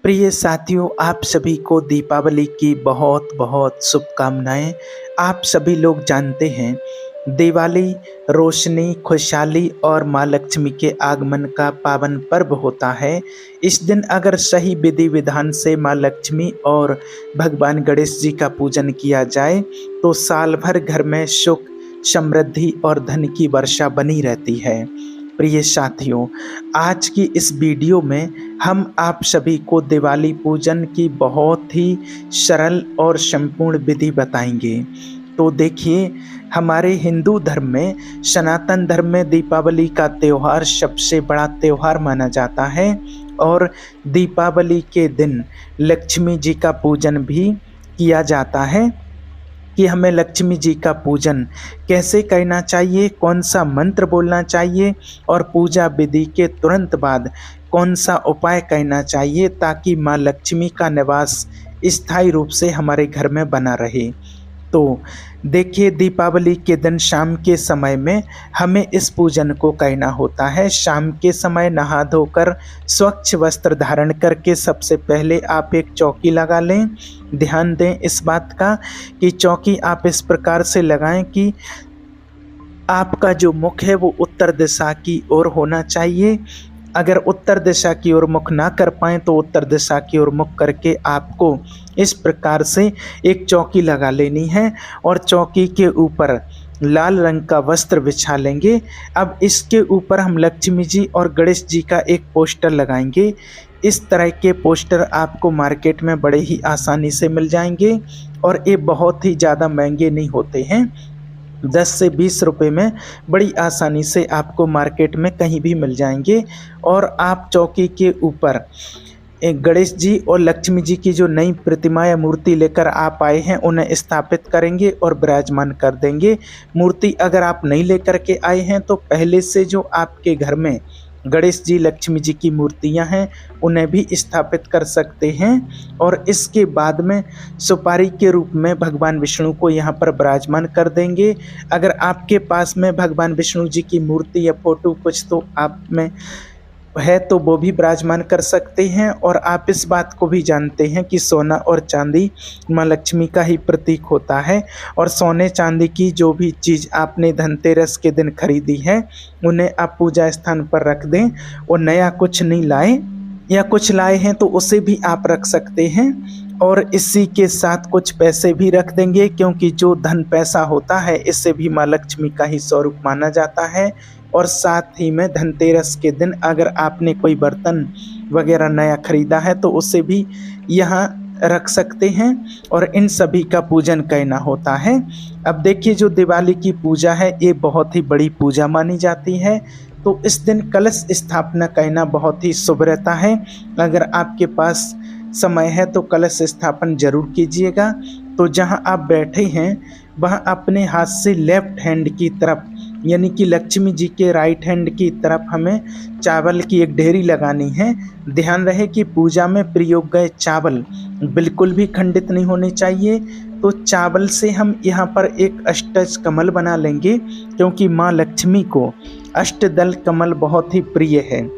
प्रिय साथियों, आप सभी को दीपावली की बहुत बहुत शुभकामनाएं। आप सभी लोग जानते हैं, दिवाली रोशनी, खुशहाली और माँ लक्ष्मी के आगमन का पावन पर्व होता है। इस दिन अगर सही विधि विधान से माँ लक्ष्मी और भगवान गणेश जी का पूजन किया जाए तो साल भर घर में सुख, समृद्धि और धन की वर्षा बनी रहती है। प्रिय साथियों, आज की इस वीडियो में हम आप सभी को दिवाली पूजन की बहुत ही सरल और संपूर्ण विधि बताएंगे। तो देखिए, हमारे हिंदू धर्म में, सनातन धर्म में दीपावली का त्यौहार सबसे बड़ा त्यौहार माना जाता है और दीपावली के दिन लक्ष्मी जी का पूजन भी किया जाता है कि हमें लक्ष्मी जी का पूजन कैसे करना चाहिए, कौन सा मंत्र बोलना चाहिए और पूजा विधि के तुरंत बाद कौन सा उपाय करना चाहिए ताकि माँ लक्ष्मी का निवास स्थायी रूप से हमारे घर में बना रहे। तो देखिए, दीपावली के दिन शाम के समय में हमें इस पूजन को करना होता है। शाम के समय नहा धोकर स्वच्छ वस्त्र धारण करके सबसे पहले आप एक चौकी लगा लें। ध्यान दें इस बात का कि चौकी आप इस प्रकार से लगाएं कि आपका जो मुख है वो उत्तर दिशा की ओर होना चाहिए। अगर उत्तर दिशा की ओर मुख ना कर पाएँ तो उत्तर दिशा की ओर मुख करके आपको इस प्रकार से एक चौकी लगा लेनी है और चौकी के ऊपर लाल रंग का वस्त्र बिछा लेंगे। अब इसके ऊपर हम लक्ष्मी जी और गणेश जी का एक पोस्टर लगाएंगे। इस तरह के पोस्टर आपको मार्केट में बड़े ही आसानी से मिल जाएंगे और ये बहुत ही ज़्यादा महंगे नहीं होते हैं। 10 से 20 रुपए में बड़ी आसानी से आपको मार्केट में कहीं भी मिल जाएंगे। और आप चौकी के ऊपर एक गणेश जी और लक्ष्मी जी की जो नई प्रतिमा या मूर्ति लेकर आप आए हैं उन्हें स्थापित करेंगे और विराजमान कर देंगे। मूर्ति अगर आप नहीं लेकर के आए हैं तो पहले से जो आपके घर में गणेश जी, लक्ष्मी जी की मूर्तियां हैं उन्हें भी स्थापित कर सकते हैं। और इसके बाद में सुपारी के रूप में भगवान विष्णु को यहाँ पर विराजमान कर देंगे। अगर आपके पास में भगवान विष्णु जी की मूर्ति या फोटो कुछ तो आप में है तो वो भी विराजमान कर सकते हैं। और आप इस बात को भी जानते हैं कि सोना और चांदी माँ लक्ष्मी का ही प्रतीक होता है और सोने चांदी की जो भी चीज़ आपने धनतेरस के दिन खरीदी है उन्हें आप पूजा स्थान पर रख दें और नया कुछ नहीं लाए, या कुछ लाए हैं तो उसे भी आप रख सकते हैं। और इसी के साथ कुछ पैसे भी रख देंगे क्योंकि जो धन पैसा होता है इससे भी माँ लक्ष्मी का ही स्वरूप माना जाता है। और साथ ही में धनतेरस के दिन अगर आपने कोई बर्तन वगैरह नया खरीदा है तो उसे भी यहाँ रख सकते हैं और इन सभी का पूजन करना होता है। अब देखिए, जो दिवाली की पूजा है ये बहुत ही बड़ी पूजा मानी जाती है। तो इस दिन कलश स्थापना करना बहुत ही शुभ रहता है। अगर आपके पास समय है तो कलश स्थापन जरूर कीजिएगा। तो जहां आप बैठे हैं वहां अपने हाथ से लेफ्ट हैंड की तरफ, यानी कि लक्ष्मी जी के राइट हैंड की तरफ हमें चावल की एक ढेरी लगानी है। ध्यान रहे कि पूजा में प्रयोग गए चावल बिल्कुल भी खंडित नहीं होने चाहिए। तो चावल से हम यहाँ पर एक अष्टदल कमल बना लेंगे क्योंकि माँ लक्ष्मी को अष्टदल कमल बहुत ही प्रिय है।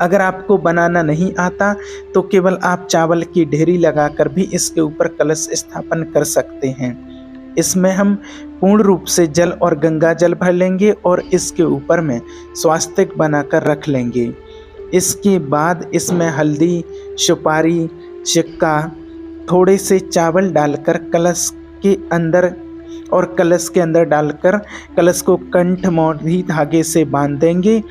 अगर आपको बनाना नहीं आता तो केवल आप चावल की ढेरी लगाकर भी इसके ऊपर कलश स्थापन कर सकते हैं। इसमें हम पूर्ण रूप से जल और गंगा जल भर लेंगे और इसके ऊपर में स्वास्तिक बनाकर रख लेंगे। इसके बाद इसमें हल्दी, सुपारी, सिक्का, थोड़े से चावल डालकर कलश के अंदर डालकर कलश को कंठ मोढ़ी धागे से बांध देंगे।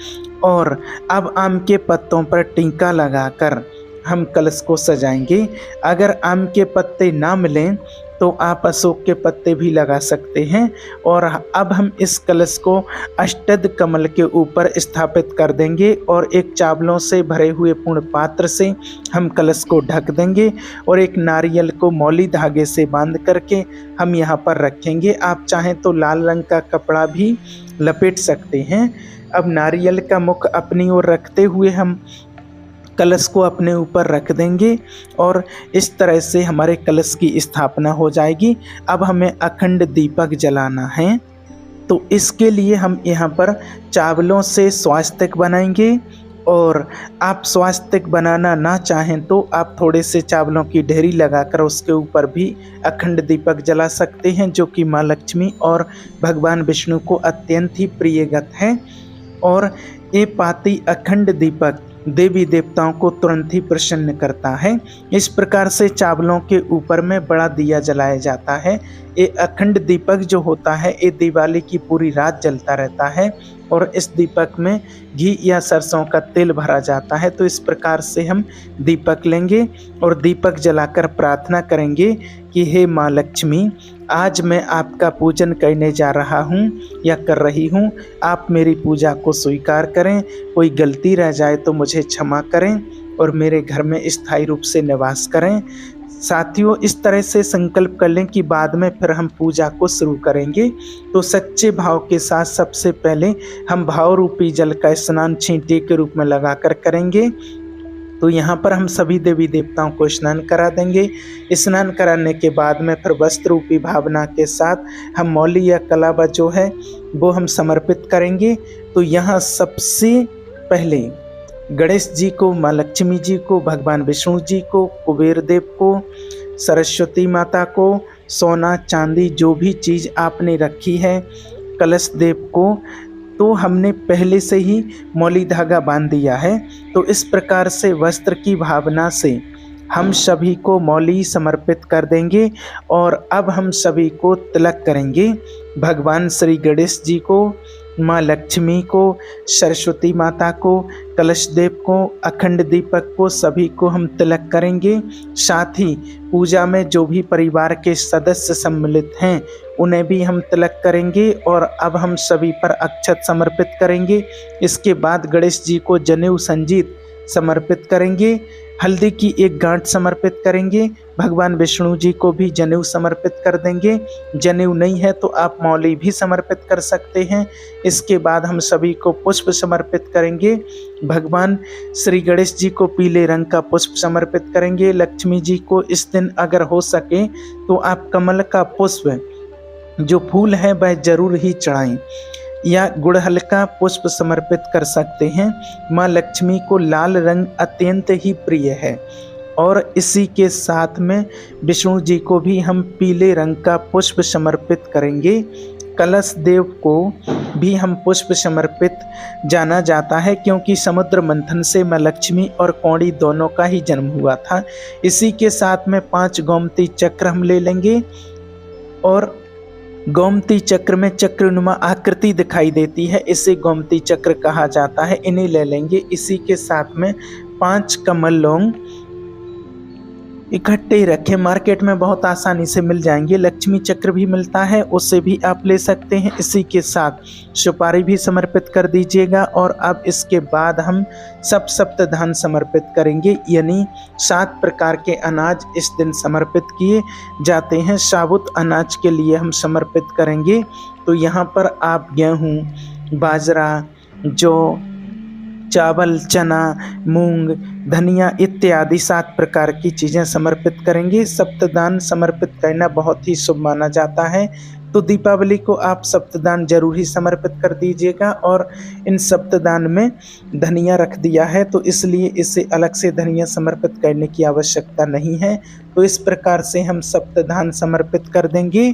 और अब आम के पत्तों पर टीका लगाकर हम कलश को सजाएंगे। अगर आम के पत्ते ना मिलें तो आप अशोक के पत्ते भी लगा सकते हैं। और अब हम इस कलश को अष्टदल कमल के ऊपर स्थापित कर देंगे और एक चावलों से भरे हुए पूर्ण पात्र से हम कलश को ढक देंगे और एक नारियल को मौली धागे से बांध करके हम यहाँ पर रखेंगे। आप चाहें तो लाल रंग का कपड़ा भी लपेट सकते हैं। अब नारियल का मुख अपनी ओर रखते हुए हम कलश को अपने ऊपर रख देंगे और इस तरह से हमारे कलश की स्थापना हो जाएगी। अब हमें अखंड दीपक जलाना है। तो इसके लिए हम यहाँ पर चावलों से स्वास्तिक बनाएंगे और आप स्वास्तिक बनाना ना चाहें तो आप थोड़े से चावलों की ढेरी लगाकर उसके ऊपर भी अखंड दीपक जला सकते हैं, जो कि माँ लक्ष्मी और भगवान विष्णु को अत्यंत ही प्रियगत है। और ये पाती अखंड दीपक देवी देवताओं को तुरंत ही प्रसन्न करता है। इस प्रकार से चावलों के ऊपर में बड़ा दिया जलाया जाता है। ये अखंड दीपक जो होता है ये दिवाली की पूरी रात जलता रहता है और इस दीपक में घी या सरसों का तेल भरा जाता है। तो इस प्रकार से हम दीपक लेंगे और दीपक जलाकर प्रार्थना करेंगे कि हे माँ लक्ष्मी, आज मैं आपका पूजन करने जा रहा हूँ या कर रही हूँ, आप मेरी पूजा को स्वीकार करें। कोई गलती रह जाए तो मुझे क्षमा करें और मेरे घर में स्थायी रूप से निवास करें। साथियों, इस तरह से संकल्प कर लें कि बाद में फिर हम पूजा को शुरू करेंगे। तो सच्चे भाव के साथ सबसे पहले हम भाव रूपी जल का स्नान छींटे के रूप में लगाकर करेंगे। तो यहाँ पर हम सभी देवी देवताओं को स्नान करा देंगे। स्नान कराने के बाद में फिर वस्त्र रूपी भावना के साथ हम मौली या कलावा जो है वो हम समर्पित करेंगे। तो यहाँ सबसे पहले गणेश जी को, माँ लक्ष्मी जी को, भगवान विष्णु जी को, कुबेर देव को, सरस्वती माता को, सोना चांदी जो भी चीज़ आपने रखी है, कलश देव को, तो हमने पहले से ही मौली धागा बांध दिया है। तो इस प्रकार से वस्त्र की भावना से हम सभी को मौली समर्पित कर देंगे और अब हम सभी को तिलक करेंगे। भगवान श्री गणेश जी को, माँ लक्ष्मी को, सरस्वती माता को, कलश देव को, अखंड दीपक को, सभी को हम तिलक करेंगे। साथ ही पूजा में जो भी परिवार के सदस्य सम्मिलित हैं उन्हें भी हम तिलक करेंगे और अब हम सभी पर अक्षत समर्पित करेंगे। इसके बाद गणेश जी को जनेऊ संजीत समर्पित करेंगे, हल्दी की एक गांठ समर्पित करेंगे। भगवान विष्णु जी को भी जनेऊ समर्पित कर देंगे। जनेऊ नहीं है तो आप मौली भी समर्पित कर सकते हैं। इसके बाद हम सभी को पुष्प समर्पित करेंगे। भगवान श्री गणेश जी को पीले रंग का पुष्प समर्पित करेंगे। लक्ष्मी जी को इस दिन अगर हो सके तो आप कमल का पुष्प जो फूल है वह जरूर ही चढ़ाएं या गुड़हल का पुष्प समर्पित कर सकते हैं। माँ लक्ष्मी को लाल रंग अत्यंत ही प्रिय है और इसी के साथ में विष्णु जी को भी हम पीले रंग का पुष्प समर्पित करेंगे। कलश देव को भी हम पुष्प समर्पित जाना जाता है क्योंकि समुद्र मंथन से माँ लक्ष्मी और कौड़ी दोनों का ही जन्म हुआ था। इसी के साथ में 5 गोमती चक्र हम ले लेंगे और गोमती चक्र में चक्रनुमा आकृति दिखाई देती है, इसे गोमती चक्र कहा जाता है, इन्हें ले लेंगे। इसी के साथ में 5 कमल लौंग इकट्ठे रखें, मार्केट में बहुत आसानी से मिल जाएंगे। लक्ष्मी चक्र भी मिलता है, उससे भी आप ले सकते हैं। इसी के साथ सुपारी भी समर्पित कर दीजिएगा और अब इसके बाद हम सप्तधान समर्पित करेंगे, यानी 7 प्रकार के अनाज इस दिन समर्पित किए जाते हैं। साबुत अनाज के लिए हम समर्पित करेंगे। तो यहाँ पर आप गेहूँ, बाजरा, जौ, चावल, चना, मूंग, धनिया इत्यादि 7 प्रकार की चीज़ें समर्पित करेंगे। सप्तदान समर्पित करना बहुत ही शुभ माना जाता है, तो दीपावली को आप सप्तदान जरूर ही समर्पित कर दीजिएगा। और इन सप्तदान में धनिया रख दिया है तो इसलिए इसे अलग से धनिया समर्पित करने की आवश्यकता नहीं है। तो इस प्रकार से हम सप्तदान समर्पित कर देंगे।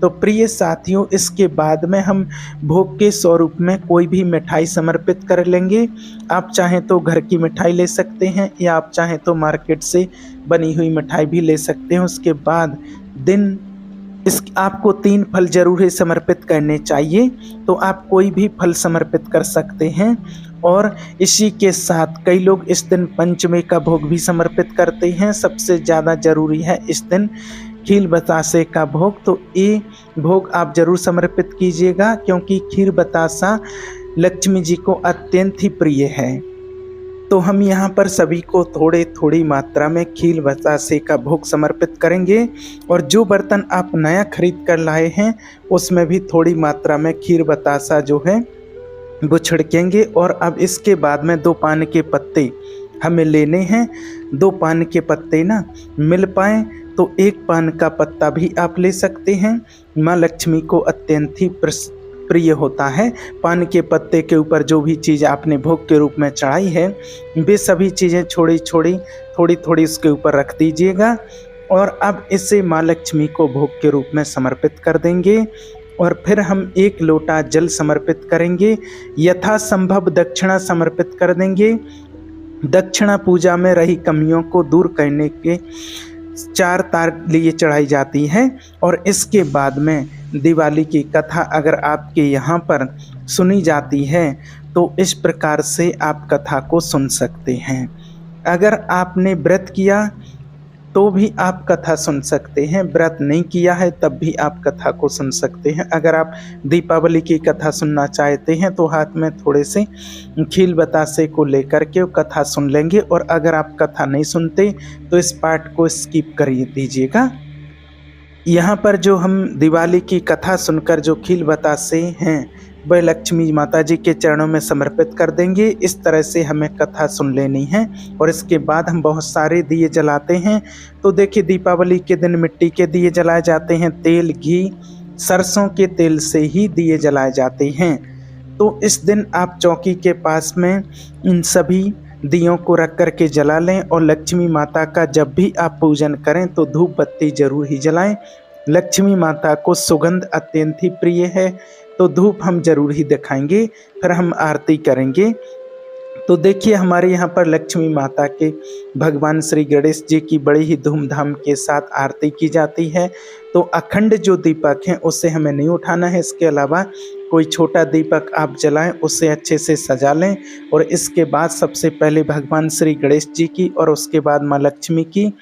तो प्रिय साथियों, इसके बाद में हम भोग के स्वरूप में कोई भी मिठाई समर्पित कर लेंगे। आप चाहें तो घर की मिठाई ले सकते हैं या आप चाहें तो मार्केट से बनी हुई मिठाई भी ले सकते हैं। उसके बाद दिन आपको 3 फल जरूर ही समर्पित करने चाहिए, तो आप कोई भी फल समर्पित कर सकते हैं। और इसी के साथ कई लोग इस दिन पंचमी का भोग भी समर्पित करते हैं। सबसे ज़्यादा जरूरी है इस दिन खीर बतासे का भोग, तो ये भोग आप जरूर समर्पित कीजिएगा क्योंकि खीर बतासा लक्ष्मी जी को अत्यंत ही प्रिय है। तो हम यहाँ पर सभी को थोड़ी मात्रा में खीर बतासे का भोग समर्पित करेंगे और जो बर्तन आप नया खरीद कर लाए हैं उसमें भी थोड़ी मात्रा में खीर बतासा जो है वो छिड़केंगे। और अब इसके बाद में 2 पान के पत्ते हमें लेने हैं। 2 पान के पत्ते ना मिल पाए तो 1 पान का पत्ता भी आप ले सकते हैं। माँ लक्ष्मी को अत्यंत ही प्रिय होता है। पान के पत्ते के ऊपर जो भी चीज़ आपने भोग के रूप में चढ़ाई है वे सभी चीज़ें थोड़ी थोड़ी उसके ऊपर रख दीजिएगा और अब इसे माँ लक्ष्मी को भोग के रूप में समर्पित कर देंगे। और फिर हम 1 लोटा जल समर्पित करेंगे, यथासंभव दक्षिणा समर्पित कर देंगे। दक्षिणा पूजा में रही कमियों को दूर करने के 4 तार लिए चढ़ाई जाती है। और इसके बाद में दिवाली की कथा अगर आपके यहाँ पर सुनी जाती है तो इस प्रकार से आप कथा को सुन सकते हैं। अगर आपने व्रत किया तो भी आप कथा सुन सकते हैं, व्रत नहीं किया है तब भी आप कथा को सुन सकते हैं। अगर आप दीपावली की कथा सुनना चाहते हैं तो हाथ में थोड़े से खील बतासे को लेकर के कथा सुन लेंगे। और अगर आप कथा नहीं सुनते तो इस पार्ट को स्किप कर दीजिएगा। यहाँ पर जो हम दिवाली की कथा सुनकर जो खील बतासे हैं वह लक्ष्मी माता जी के चरणों में समर्पित कर देंगे। इस तरह से हमें कथा सुन लेनी है और इसके बाद हम बहुत सारे दिए जलाते हैं। तो देखिए दीपावली के दिन मिट्टी के दिए जलाए जाते हैं, तेल घी सरसों के तेल से ही दिए जलाए जाते हैं। तो इस दिन आप चौकी के पास में इन सभी दियों को रख कर के जला लें और लक्ष्मी माता का जब भी आप पूजन करें तो धूप बत्ती जरूर ही जलाएं। लक्ष्मी माता को सुगंध अत्यंत ही प्रिय है तो धूप हम जरूर ही दिखाएंगे। फिर हम आरती करेंगे। तो देखिए हमारे यहाँ पर लक्ष्मी माता के भगवान श्री गणेश जी की बड़ी ही धूमधाम के साथ आरती की जाती है। तो अखंड जो दीपक हैं उससे हमें नहीं उठाना है, इसके अलावा कोई छोटा दीपक आप जलाएं, उससे अच्छे से सजा लें। और इसके बाद सबसे पहले भगवान श्री गणेश जी की और उसके बाद माँ लक्ष्मी की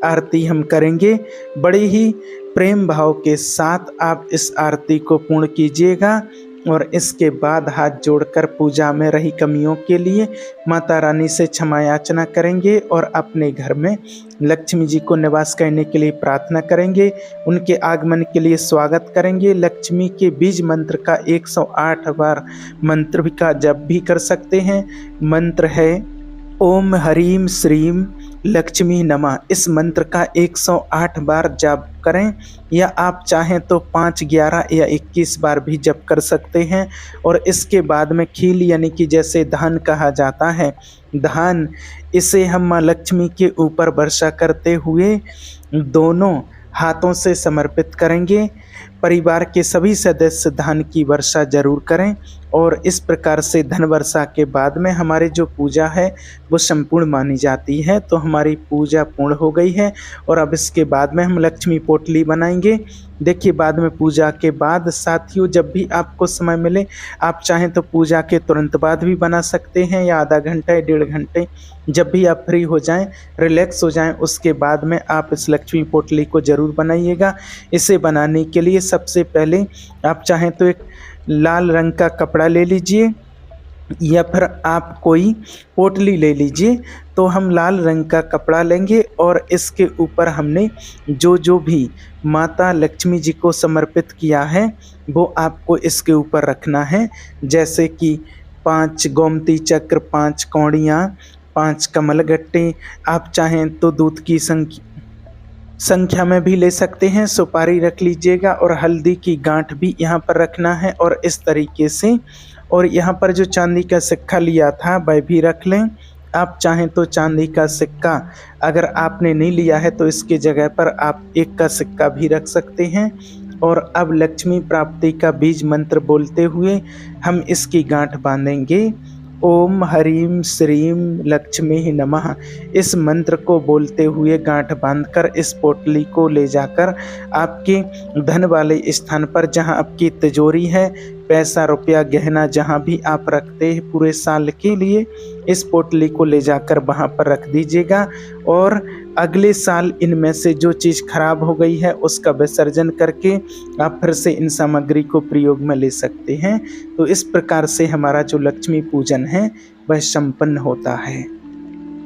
आरती हम करेंगे। बड़े ही प्रेम भाव के साथ आप इस आरती को पूर्ण कीजिएगा और इसके बाद हाथ जोड़कर पूजा में रही कमियों के लिए माता रानी से क्षमा याचना करेंगे और अपने घर में लक्ष्मी जी को निवास करने के लिए प्रार्थना करेंगे। उनके आगमन के लिए स्वागत करेंगे। लक्ष्मी के बीज मंत्र का 108 बार मंत्र का जप भी कर सकते हैं। मंत्र है ओम ह्रीं श्रीं लक्ष्मी नमः। इस मंत्र का 108 बार जप करें या आप चाहें तो 5, 11 या 21 बार भी जप कर सकते हैं। और इसके बाद में खील यानी कि जैसे धान कहा जाता है, धान इसे हम माँ लक्ष्मी के ऊपर वर्षा करते हुए दोनों हाथों से समर्पित करेंगे। परिवार के सभी सदस्य धान की वर्षा जरूर करें और इस प्रकार से धन वर्षा के बाद में हमारी जो पूजा है वो संपूर्ण मानी जाती है। तो हमारी पूजा पूर्ण हो गई है और अब इसके बाद में हम लक्ष्मी पोटली बनाएंगे। देखिए बाद में पूजा के बाद साथियों जब भी आपको समय मिले आप चाहें तो पूजा के तुरंत बाद भी बना सकते हैं या आधा घंटा या 1.5 घंटे जब भी आप फ्री हो जाएं, रिलैक्स हो जाएं, उसके बाद में आप इस लक्ष्मी पोटली को ज़रूर बनाइएगा। इसे बनाने के लिए सबसे पहले आप चाहें तो एक लाल रंग का कपड़ा ले लीजिए या फिर आप कोई पोटली ले लीजिए। तो हम लाल रंग का कपड़ा लेंगे और इसके ऊपर हमने जो भी माता लक्ष्मी जी को समर्पित किया है वो आपको इसके ऊपर रखना है। जैसे कि 5 गोमती चक्र, 5 कौड़ियाँ, 5 कमलगट्टे, आप चाहें तो दूध की संख्या में भी ले सकते हैं। सुपारी रख लीजिएगा और हल्दी की गांठ भी यहाँ पर रखना है और इस तरीके से। और यहाँ पर जो चांदी का सिक्का लिया था वह भी रख लें। आप चाहें तो चांदी का सिक्का अगर आपने नहीं लिया है तो इसके जगह पर आप 1 का सिक्का भी रख सकते हैं। और अब लक्ष्मी प्राप्ति का बीज मंत्र बोलते हुए हम इसकी गांठ बांधेंगे। ओम ह्रीं श्रीं लक्ष्मी नमः। इस मंत्र को बोलते हुए गांठ बांधकर इस पोटली को ले जाकर आपके धन वाले स्थान पर जहां आपकी तिजोरी है, पैसा रुपया गहना जहां भी आप रखते हैं पूरे साल के लिए, इस पोटली को ले जाकर वहां पर रख दीजिएगा। और अगले साल इनमें से जो चीज़ खराब हो गई है उसका विसर्जन करके आप फिर से इन सामग्री को प्रयोग में ले सकते हैं। तो इस प्रकार से हमारा जो लक्ष्मी पूजन है वह संपन्न होता है।